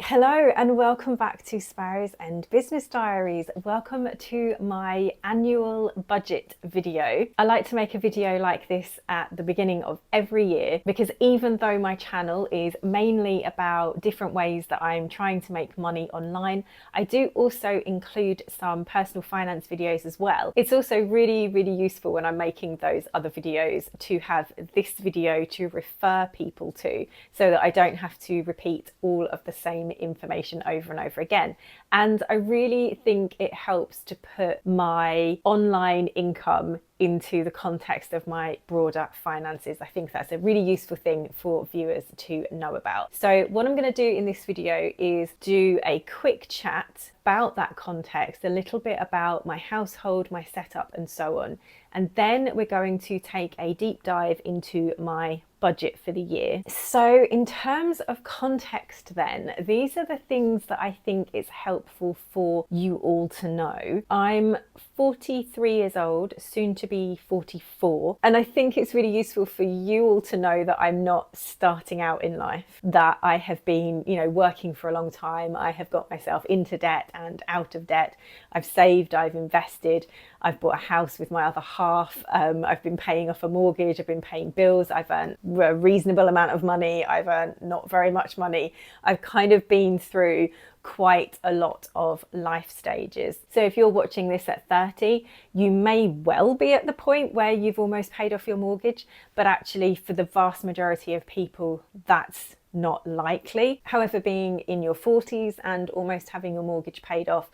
Hello and welcome back to Sparrows and Business Diaries. Welcome to my annual budget video. I like to make a video like this at the beginning of every year because even though my channel is mainly about different ways that I'm trying to make money online, I do also include some personal finance videos as well. It's also really useful when I'm making those other videos to have this video to refer people to so that I don't have to repeat all of the same information over and over again. And I really think it helps to put my online income into the context of my broader finances. I think that's a really useful thing for viewers to know about. So what I'm going to do in this video is do a quick chat about that context, a little bit about my household, my setup and so on. And then we're going to take a deep dive into my budget for the year. So in terms of context then, these are the things that I think is helpful for you all to know. I'm 43 years old, soon to be 44, and I think it's really useful for you all to know that I'm not starting out in life, that I have been, working for a long time. I have got myself into debt and out of debt. I've saved, I've invested, I've bought a house with my other half. I've been paying off a mortgage, I've been paying bills, I've earned a reasonable amount of money, I've earned not very much money. I've kind of been through quite a lot of life stages. So if you're watching this at 30, you may well be at the point where you've almost paid off your mortgage, but actually for the vast majority of people, that's not likely. However, being in your 40s and almost having your mortgage paid off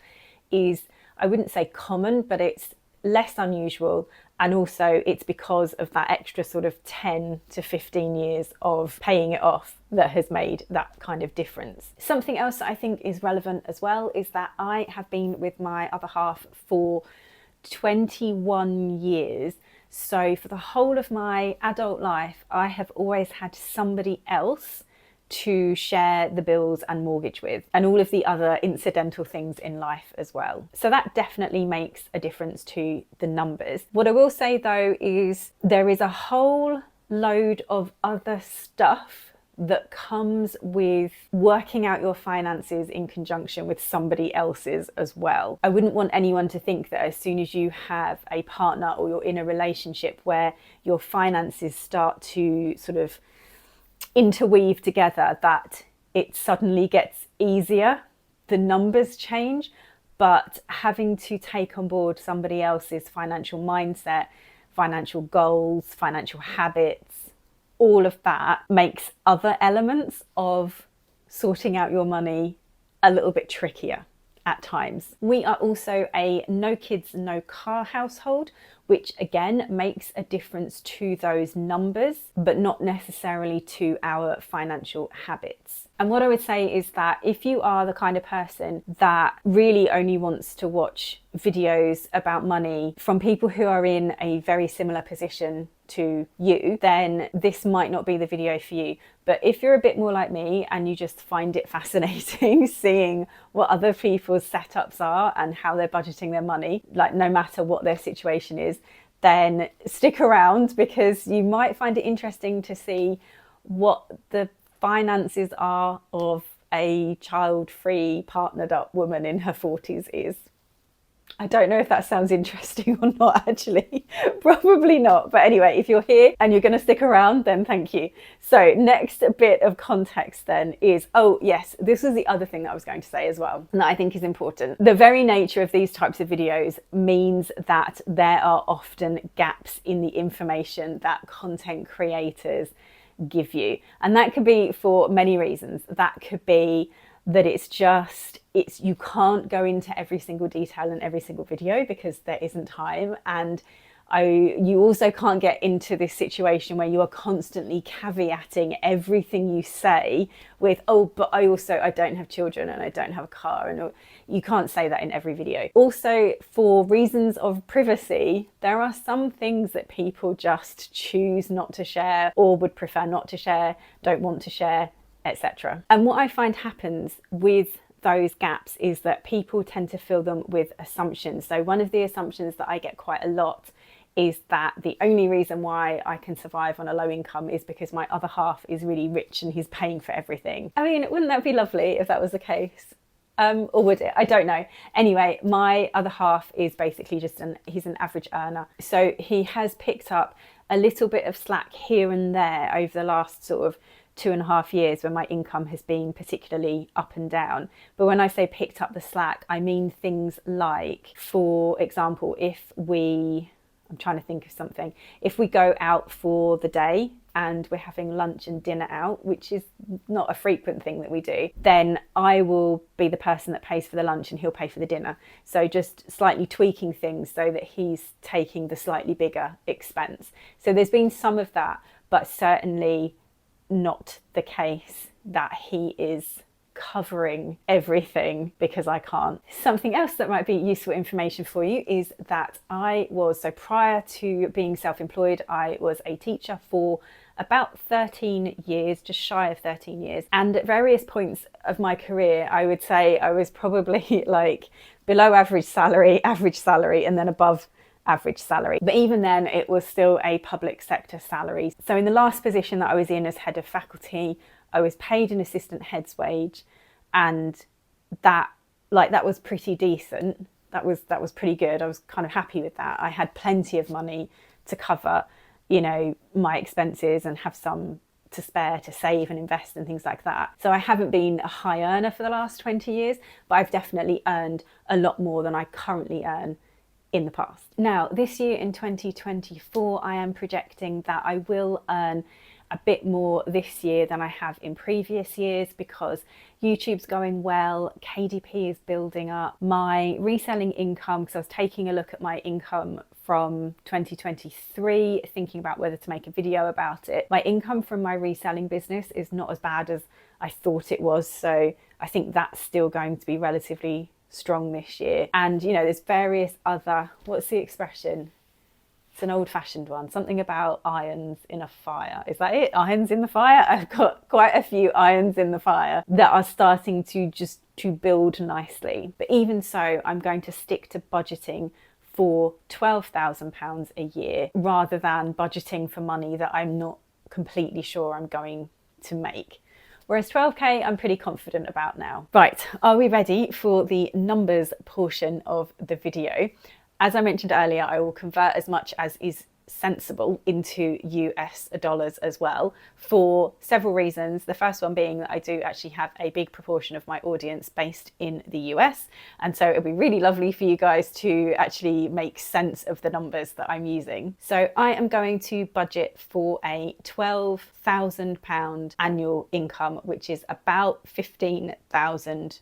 is, I wouldn't say common, but it's less unusual, and also it's because of that extra sort of 10 to 15 years of paying it off that has made that kind of difference. Something else that I think is relevant as well is that I have been with my other half for 21 years. So for the whole of my adult life, I have always had somebody else to share the bills and mortgage with, and all of the other incidental things in life as well. So that definitely makes a difference to the numbers. What I will say though is there is a whole load of other stuff that comes with working out your finances in conjunction with somebody else's as well. I wouldn't want anyone to think that as soon as you have a partner or you're in a relationship where your finances start to sort of interweave together, that it suddenly gets easier. The numbers change, but having to take on board somebody else's financial mindset, financial goals, financial habits, all of that makes other elements of sorting out your money a little bit trickier at times. We are also a no kids, no car household, which again makes a difference to those numbers, but not necessarily to our financial habits. And what I would say is that if you are the kind of person that really only wants to watch videos about money from people who are in a very similar position to you, then this might not be the video for you. But if you're a bit more like me and you just find it fascinating seeing what other people's setups are and how they're budgeting their money, like no matter what their situation is, then stick around because you might find it interesting to see what the finances are of a child-free, partnered up woman in her 40s is. I don't know if that sounds interesting or not, actually. Probably not. But anyway, if you're here and you're going to stick around, then thank you. So next bit of context then is, oh yes, this was the other thing that I was going to say as well, and that I think is important. The very nature of these types of videos means that there are often gaps in the information that content creators give you. And that could be for many reasons. That could be that you can't go into every single detail in every single video because there isn't time, and you also can't get into this situation where you are constantly caveating everything you say with, oh, but I don't have children and I don't have a car, and you can't say that in every video. Also, for reasons of privacy, there are some things that people just choose not to share or would prefer not to share, don't want to share, etc. And what I find happens with those gaps is that people tend to fill them with assumptions. So one of the assumptions that I get quite a lot is that the only reason why I can survive on a low income is because my other half is really rich and he's paying for everything. I mean, wouldn't that be lovely if that was the case? Or would it? I don't know. Anyway, my other half is basically he's an average earner. So he has picked up a little bit of slack here and there over the last sort of 2.5 years when my income has been particularly up and down. But when I say picked up the slack, I mean things like, for example, I'm trying to think of something. If we go out for the day and we're having lunch and dinner out, which is not a frequent thing that we do, then I will be the person that pays for the lunch and he'll pay for the dinner. So just slightly tweaking things so that he's taking the slightly bigger expense. So there's been some of that, but certainly not the case that he is covering everything because I can't. Something else that might be useful information for you is that prior to being self-employed, I was a teacher for about 13 years, just shy of 13 years. And at various points of my career, I would say I was probably like below average salary, and then above average salary. But even then, it was still a public sector salary. So in the last position that I was in as head of faculty, I was paid an assistant head's wage, and that was pretty decent. That was pretty good. I was kind of happy with that. I had plenty of money to cover, my expenses and have some to spare to save and invest and things like that. So I haven't been a high earner for the last 20 years, but I've definitely earned a lot more than I currently earn in the past. Now, this year in 2024, I am projecting that I will earn a bit more this year than I have in previous years because YouTube's going well, KDP is building up. My reselling income, because I was taking a look at my income from 2023, thinking about whether to make a video about it. My income from my reselling business is not as bad as I thought it was, so I think that's still going to be relatively strong this year. And there's various other, what's the expression? It's an old-fashioned one, something about irons in a fire. Is that it? Irons in the fire? I've got quite a few irons in the fire that are starting to build nicely. But even so, I'm going to stick to budgeting for £12,000 a year rather than budgeting for money that I'm not completely sure I'm going to make. Whereas 12k, I'm pretty confident about now. Right, are we ready for the numbers portion of the video? As I mentioned earlier, I will convert as much as is sensible into US dollars as well for several reasons. The first one being that I do actually have a big proportion of my audience based in the US. And so it'll be really lovely for you guys to actually make sense of the numbers that I'm using. So I am going to budget for a £12,000 annual income, which is about $15,000.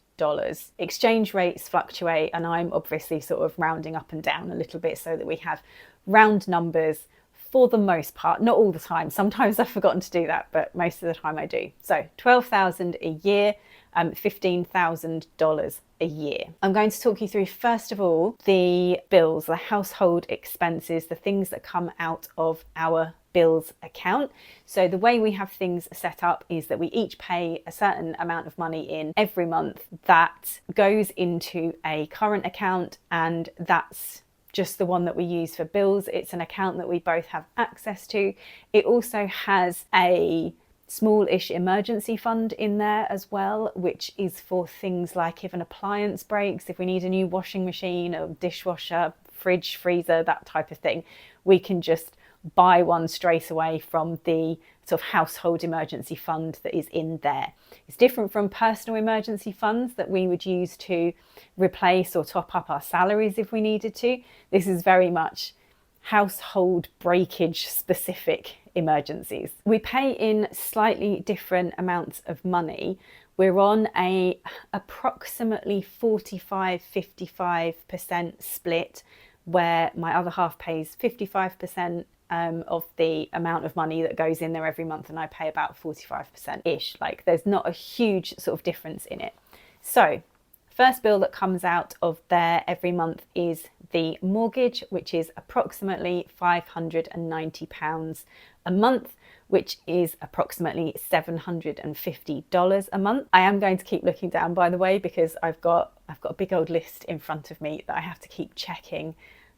Exchange rates fluctuate, and I'm obviously sort of rounding up and down a little bit so that we have round numbers for the most part, not all the time. Sometimes I've forgotten to do that, but most of the time I do. So 12,000 a year, $15,000 a year. I'm going to talk you through, first of all, the bills, the household expenses, the things that come out of our bills account. So the way we have things set up is that we each pay a certain amount of money in every month that goes into a current account, and that's just the one that we use for bills. It's an account that we both have access to. It also has a small-ish emergency fund in there as well, which is for things like if an appliance breaks, if we need a new washing machine, a dishwasher, fridge, freezer, that type of thing, we can just buy one straight away from the sort of household emergency fund that is in there. It's different from personal emergency funds that we would use to replace or top up our salaries if we needed to. This is very much household breakage specific emergencies. We pay in slightly different amounts of money. We're on a approximately 45-55% split, where my other half pays 55% of the amount of money that goes in there every month, and I pay about 45%-ish. Like, there's not a huge sort of difference in it. So first bill that comes out of there every month is the mortgage, which is approximately £590 a month, which is approximately $750 a month. I am going to keep looking down, by the way, because I've got a big old list in front of me that I have to keep checking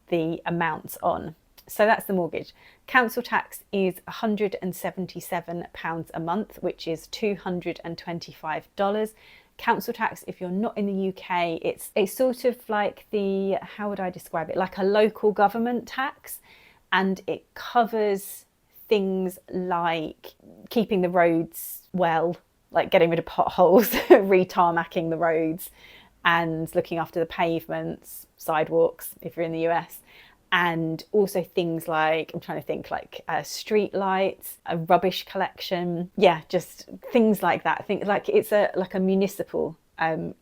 the amounts on. So that's the mortgage. Council tax is £177 a month, which is $225. Council tax, if you're not in the UK, it's sort of like the, how would I describe it? Like a local government tax, and it covers things like keeping the roads well, like getting rid of potholes, re-tarmacking the roads, and looking after the pavements, sidewalks, if you're in the US. And also things like, I'm trying to think, like street lights, a rubbish collection. Yeah, just things like that. I think like it's like a municipal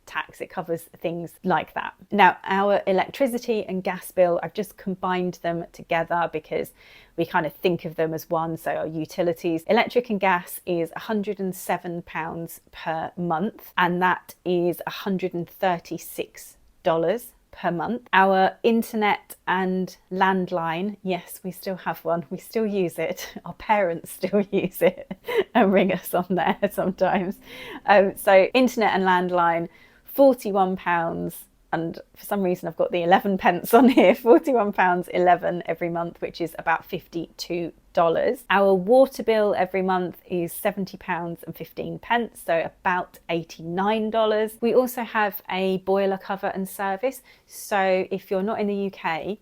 tax. It covers things like that. Now, our electricity and gas bill, I've just combined them together because we kind of think of them as one. So our utilities, electric and gas is £107 per month, and that is $136 per month. Our internet and landline, yes, we still have one. We still use it. Our parents still use it and ring us on there sometimes. So internet and landline, £41. And for some reason I've got the 11 pence on here, £41.11 every month, which is about $52. Our water bill every month is £70.15, so about $89. We also have a boiler cover and service. So if you're not in the UK,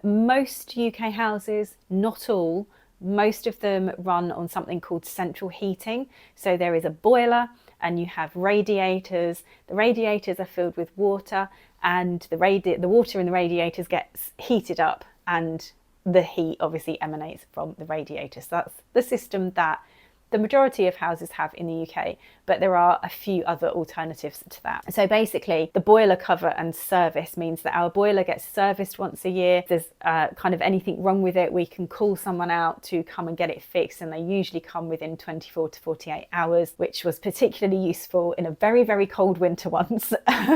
most UK houses, not all, most of them run on something called central heating. So there is a boiler and you have radiators. The radiators are filled with water, and the water in the radiators gets heated up, and the heat obviously emanates from the radiator. So that's the system that the majority of houses have in the UK, but there are a few other alternatives to that. So basically, the boiler cover and service means that our boiler gets serviced once a year. If there's kind of anything wrong with it, we can call someone out to come and get it fixed, and they usually come within 24 to 48 hours, which was particularly useful in a very, very cold winter once,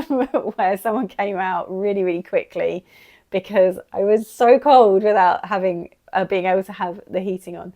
where someone came out really, really quickly because I was so cold without having being able to have the heating on.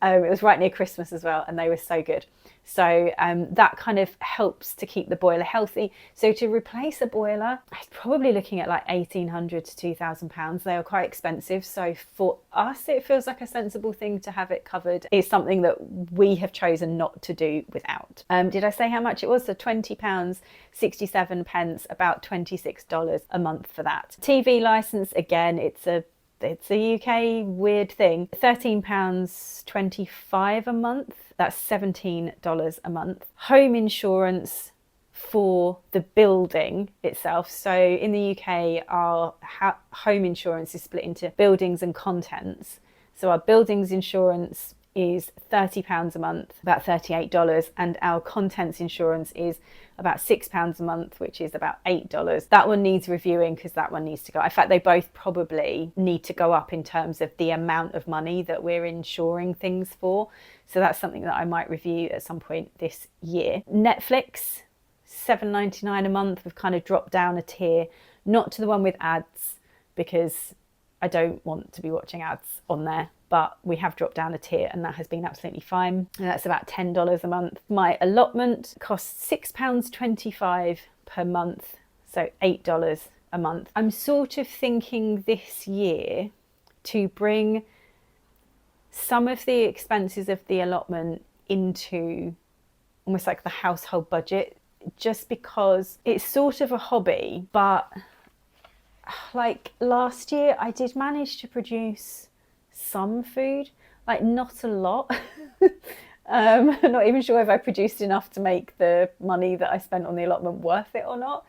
It was right near Christmas as well, and they were so good. So that kind of helps to keep the boiler healthy. So to replace a boiler, I was probably looking at like £1,800 to £2,000. They are quite expensive. So for us, it feels like a sensible thing to have it covered. It's something that we have chosen not to do without. Did I say how much it was? So £20.67, about $26 a month for that. TV license, again, it's a UK weird thing. £13.25 a month. That's $17 a month. Home insurance for the building itself. So in the UK, our home insurance is split into buildings and contents. So our buildings insurance is £30 a month, about $38, and our contents insurance is about £6 a month, which is about $8. That one needs reviewing because that one needs to go. In fact, they both probably need to go up in terms of the amount of money that we're insuring things for. So that's something that I might review at some point this year. Netflix, $7.99 a month. We've kind of dropped down a tier, not to the one with ads because I don't want to be watching ads on there, but we have dropped down a tier and that has been absolutely fine. And that's about $10 a month. My allotment costs £6.25 per month, so $8 a month. I'm sort of thinking this year to bring some of the expenses of the allotment into almost like the household budget, just because it's sort of a hobby, but like last year I did manage to produce some food, like not a lot. Not even sure if I produced enough to make the money that I spent on the allotment worth it or not,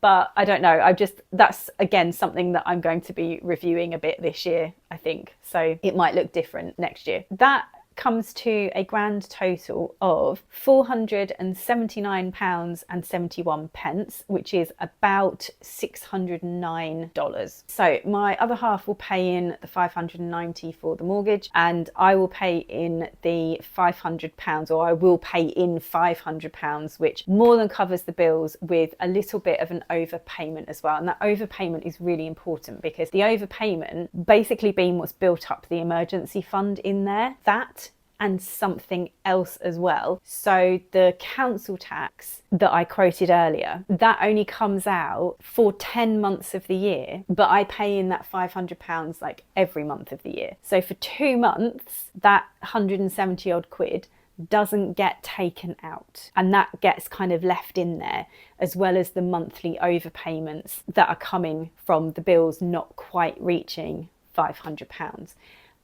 but I don't know. That's again something that I'm going to be reviewing a bit this year, I think, so it might look different next year. That comes to a grand total of £479.71, which is about $609. So my other half will pay in the $590 for the mortgage, and I will pay in the £500, or I will pay in £500, which more than covers the bills with a little bit of an overpayment as well. And that overpayment is really important because the overpayment basically being what's built up the emergency fund in there. That and something else as well. So the council tax that I quoted earlier, that only comes out for 10 months of the year, but I pay in that £500 like every month of the year. So for 2 months, that 170 odd quid doesn't get taken out, and that gets kind of left in there, as well as the monthly overpayments that are coming from the bills not quite reaching £500.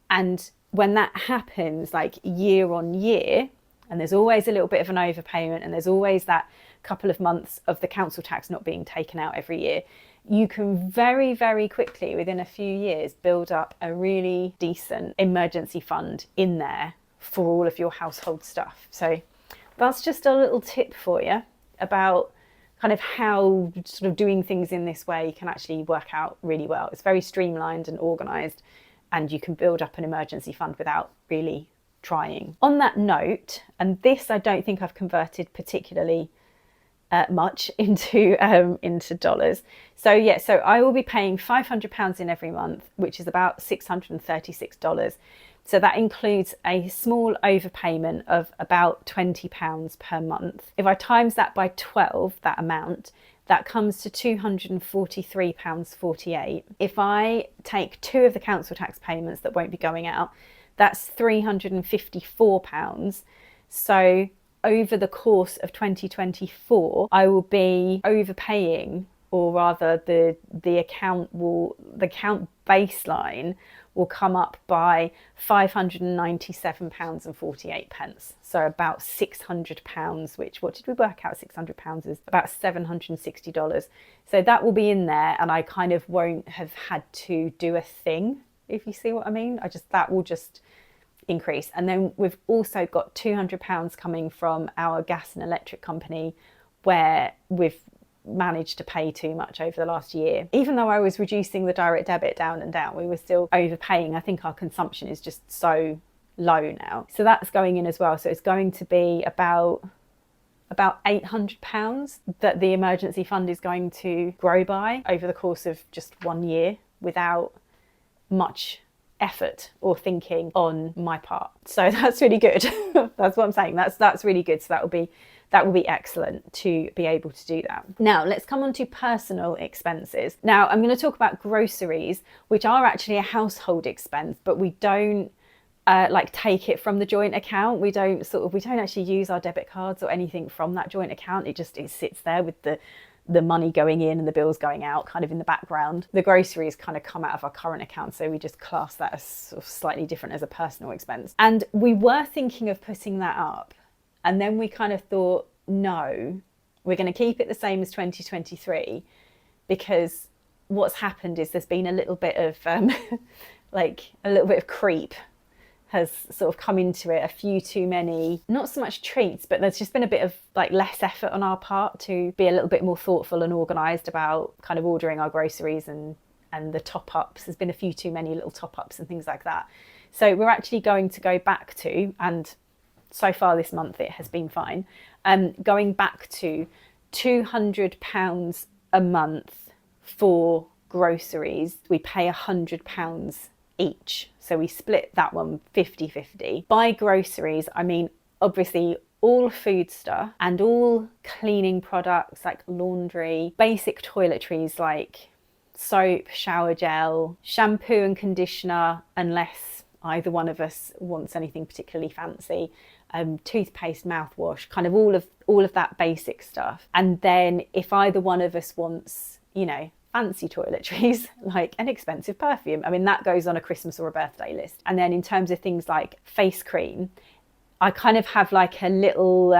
And when that happens like year on year, and there's always a little bit of an overpayment, and there's always that couple of months of the council tax not being taken out every year, you can very, very quickly, within a few years, build up a really decent emergency fund in there for all of your household stuff. So that's just a little tip for you about kind of how sort of doing things in this way can actually work out really well. It's very streamlined and organised, and you can build up an emergency fund without really trying. On that note, and this I don't think I've converted particularly much into dollars. So yeah, so I will be paying £500 in every month, which is about $636. So that includes a small overpayment of about £20 per month. If I times that by 12, that amount, that comes to £243.48. If I take 2 of the council tax payments that won't be going out, that's £354. So over the course of 2024, I will be overpaying, or rather the account baseline will come up by £597.48. So about £600, which, what did we work out? £600 is about $760. So that will be in there, and I kind of won't have had to do a thing, if you see what I mean. That will just increase. And then we've also got £200 coming from our gas and electric company, where we've managed to pay too much over the last year. Even though I was reducing the direct debit down and down, we were still overpaying. I think our consumption is just so low now. So that's going in as well. So it's going to be about £800 that the emergency fund is going to grow by over the course of just 1 year, without much effort or thinking on my part. So that's really good. That's what I'm saying. That's really good. So that will be excellent to be able to do that. Now let's come on to personal expenses. Now I'm going to talk about groceries, which are actually a household expense, but we don't like take it from the joint account. We don't actually use our debit cards or anything from that joint account. It sits there with the money going in and the bills going out kind of in the background. The groceries kind of come out of our current account, so we just class that as sort of slightly different as a personal expense. And we were thinking of putting that up, and then we kind of thought, no, we're going to keep it the same as 2023, because what's happened is there's been a little bit of creep has sort of come into it, a few too many, not so much treats, but there's just been a bit of like less effort on our part to be a little bit more thoughtful and organised about kind of ordering our groceries and the top-ups. There's been a few too many little top-ups and things like that. So we're actually going to go back to, and so far this month it has been fine, going back to £200 a month for groceries. We pay £100 each. So we split that one 50-50. By groceries, I mean, obviously all food stuff and all cleaning products like laundry, basic toiletries like soap, shower gel, shampoo and conditioner, unless either one of us wants anything particularly fancy, toothpaste, mouthwash, kind of all of that basic stuff. And then if either one of us wants, fancy toiletries, like an expensive perfume, I mean, that goes on a Christmas or a birthday list. And then in terms of things like face cream, I kind of have like a little,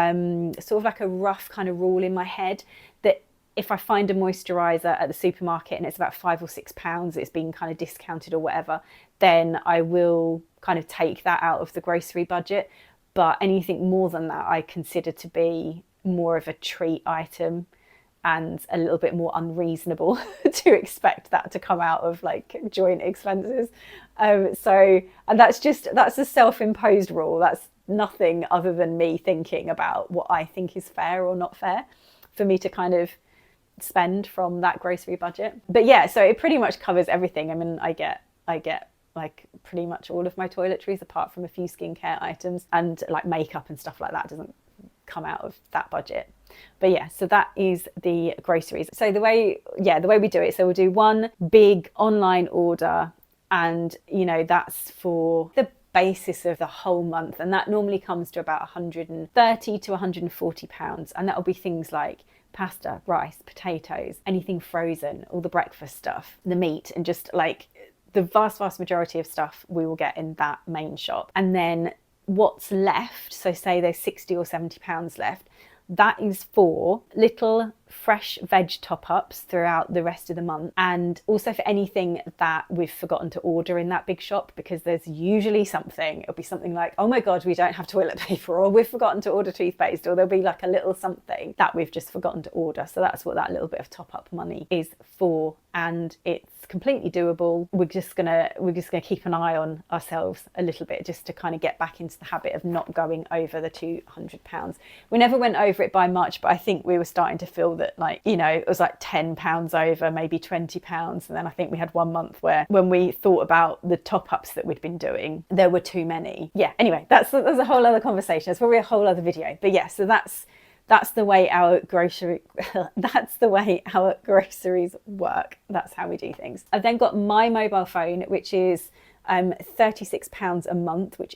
sort of like a rough kind of rule in my head that if I find a moisturiser at the supermarket and it's about £5 or £6, it's been kind of discounted or whatever, then I will kind of take that out of the grocery budget. But anything more than that, I consider to be more of a treat item, and a little bit more unreasonable to expect that to come out of like joint expenses. And that's a self-imposed rule. That's nothing other than me thinking about what I think is fair or not fair for me to kind of spend from that grocery budget. But yeah, so it pretty much covers everything. I mean, I get like pretty much all of my toiletries apart from a few skincare items, and like makeup and stuff like that doesn't come out of that budget. But yeah, so that is the groceries. So the way we do it, so we'll do one big online order, and you know, that's for the basis of the whole month, and that normally comes to about 130 to 140 pounds, and that'll be things like pasta, rice, potatoes, anything frozen, all the breakfast stuff, the meat, and just like the vast majority of stuff we will get in that main shop. And then what's left, so say there's 60 or 70 pounds left, that is for little fresh veg top-ups throughout the rest of the month, and also for anything that we've forgotten to order in that big shop, because there's usually something. It'll be something like, oh my god, we don't have toilet paper, or we've forgotten to order toothpaste, or there'll be like a little something that we've just forgotten to order. So that's what that little bit of top-up money is for, and it's completely doable. We're just gonna keep an eye on ourselves a little bit, just to kind of get back into the habit of not going over the £200. We never went over it by much, but I think we were starting to feel that, like, you know, it was like £10 over, maybe £20, and then I think we had one month where when we thought about the top-ups that we'd been doing, there were too many. Yeah, anyway, that's a whole other conversation. It's probably a whole other video. But yeah, so that's the way our that's the way our groceries work. That's how we do things. I've then got my mobile phone, which is £36 a month, which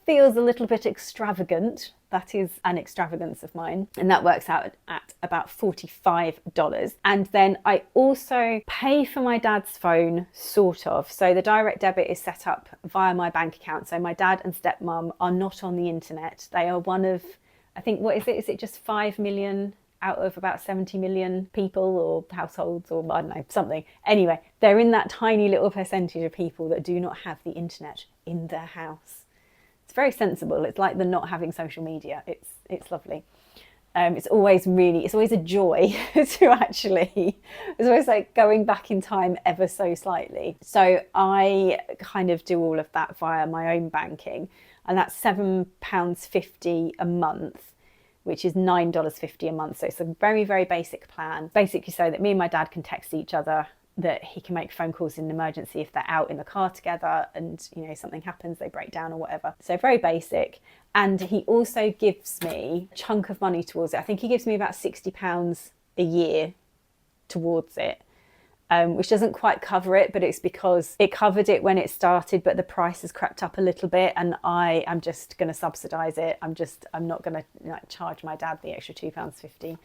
feels a little bit extravagant. That is an extravagance of mine, and that works out at about $45. And then I also pay for my dad's phone, sort of. So the direct debit is set up via my bank account. So my dad and stepmom are not on the internet. They are one of, I think, what is it? Is it just 5 million out of about 70 million people or households, or I don't know, something. Anyway, they're in that tiny little percentage of people that do not have the internet in their house. It's very sensible. It's like the not having social media. It's lovely. It's always a joy to actually, it's always like going back in time ever so slightly. So I kind of do all of that via my own banking, and that's £7.50 a month, which is $9.50 a month. So it's a very, very basic plan, basically so that me and my dad can text each other, that he can make phone calls in an emergency if they're out in the car together and, you know, something happens, they break down or whatever. So very basic. And he also gives me a chunk of money towards it. I think he gives me about £60 a year towards it, which doesn't quite cover it, but it's because it covered it when it started, but the price has crept up a little bit, and I am just going to subsidise it. I'm not going to charge my dad the extra £2.50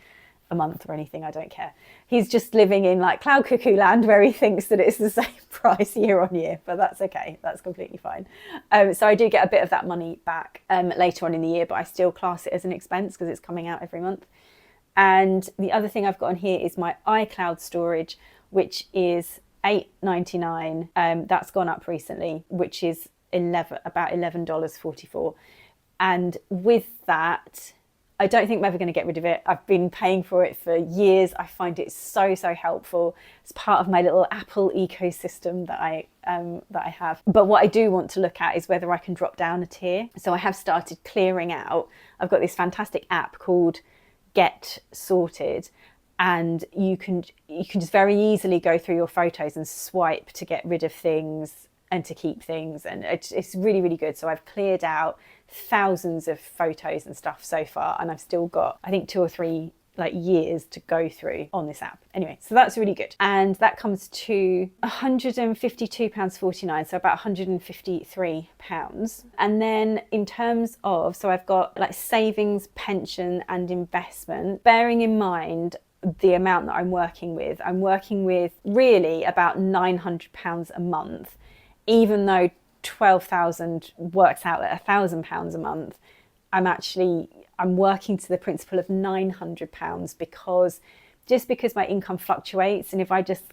a month or anything. I don't care. He's just living in like cloud cuckoo land where he thinks that it's the same price year on year, but that's okay. That's completely fine. So I do get a bit of that money back later on in the year, but I still class it as an expense because it's coming out every month. And the other thing I've got on here is my iCloud storage, which is $8.99. That's gone up recently, which is about $11.44. And with that, I don't think I'm ever going to get rid of it. I've been paying for it for years. I find it so helpful. It's part of my little Apple ecosystem that I have. But what I do want to look at is whether I can drop down a tier. So I have started clearing out. I've got this fantastic app called Get Sorted, and you can just very easily go through your photos and swipe to get rid of things and to keep things, and it's really, really good. So I've cleared out thousands of photos and stuff so far, and I've still got, I think, 2 or 3 years to go through on this app. Anyway, so that's really good. And that comes to £152.49, so about £153. And then in terms of, so I've got savings, pension and investment, bearing in mind the amount that I'm working with really about £900 a month, even though 12,000 works out at £1,000 a month. I'm working to the principle of £900 because my income fluctuates, and if I just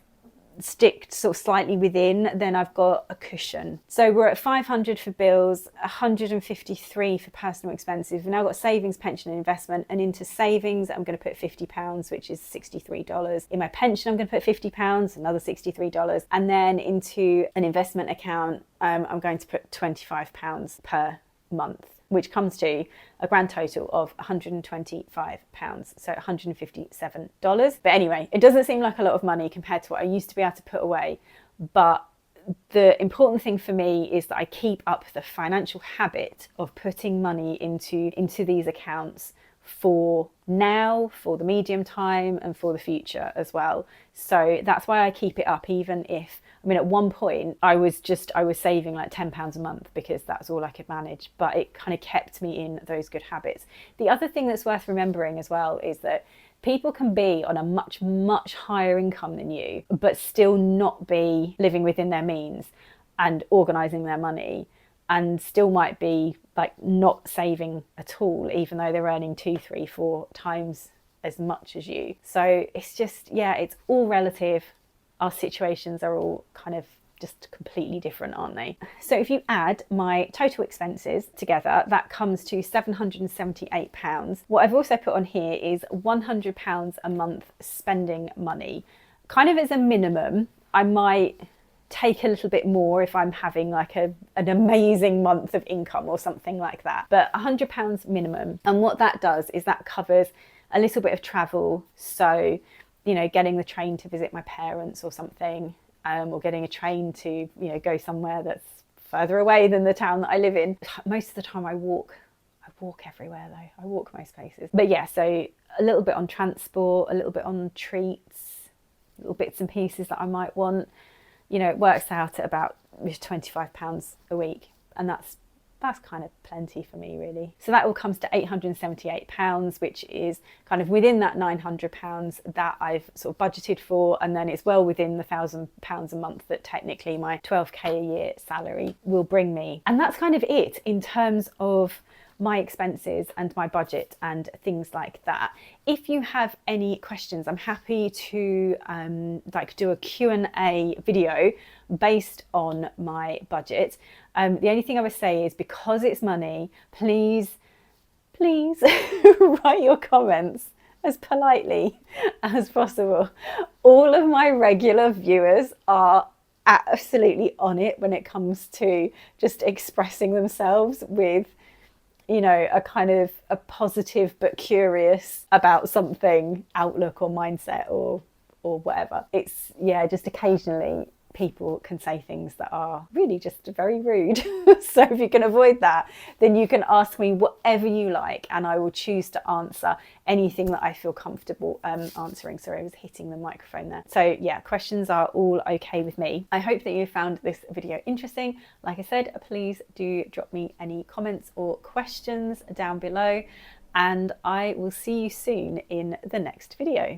stick sort of slightly within, then I've got a cushion. So we're at 500 for bills, 153 for personal expenses. We've now got savings, pension and investment, and into savings I'm going to put £50, which is $63. In my pension I'm going to put £50, another $63, and then into an investment account I'm going to put £25 per month, which comes to a grand total of £125, so $157. But anyway, it doesn't seem like a lot of money compared to what I used to be able to put away, but the important thing for me is that I keep up the financial habit of putting money into these accounts for now, for the medium time, and for the future as well. So that's why I keep it up, even if, I mean, at one point I was saving like £10 a month because that's all I could manage, but it kind of kept me in those good habits. The other thing that's worth remembering as well is that people can be on a much, much higher income than you, but still not be living within their means and organising their money, and still might be like not saving at all, even though they're earning 2, 3, 4 times as much as you. So it's just, yeah, it's all relative. Our situations are all kind of just completely different, aren't they? So if you add my total expenses together, that comes to £778. What I've also put on here is £100 a month spending money. Kind of as a minimum. I might take a little bit more if I'm having like an amazing month of income or something like that, but £100 minimum. And what that does is that covers a little bit of travel. So, you know, getting the train to visit my parents or something, or getting a train to, you know, go somewhere that's further away than the town that I live in. Most of the time I walk everywhere though. I walk most places. But yeah, so a little bit on transport, a little bit on treats, little bits and pieces that I might want. You know, it works out at about £25 a week, and that's kind of plenty for me, really. So that all comes to £878, which is kind of within that £900 that I've sort of budgeted for, and then it's well within the £1,000 a month that technically my 12k a year salary will bring me. And that's kind of it in terms of my expenses and my budget and things like that. If you have any questions, I'm happy to do a Q&A video based on my budget. The only thing I would say is, because it's money, please write your comments as politely as possible. All of my regular viewers are absolutely on it when it comes to just expressing themselves with, you know, a kind of a positive but curious about something outlook or mindset or whatever. It's, yeah, just occasionally people can say things that are really just very rude. So if you can avoid that, then you can ask me whatever you like, and I will choose to answer anything that I feel comfortable answering. Sorry, I was hitting the microphone there. So yeah, questions are all okay with me. I hope that you found this video interesting. Like I said, please do drop me any comments or questions down below, and I will see you soon in the next video.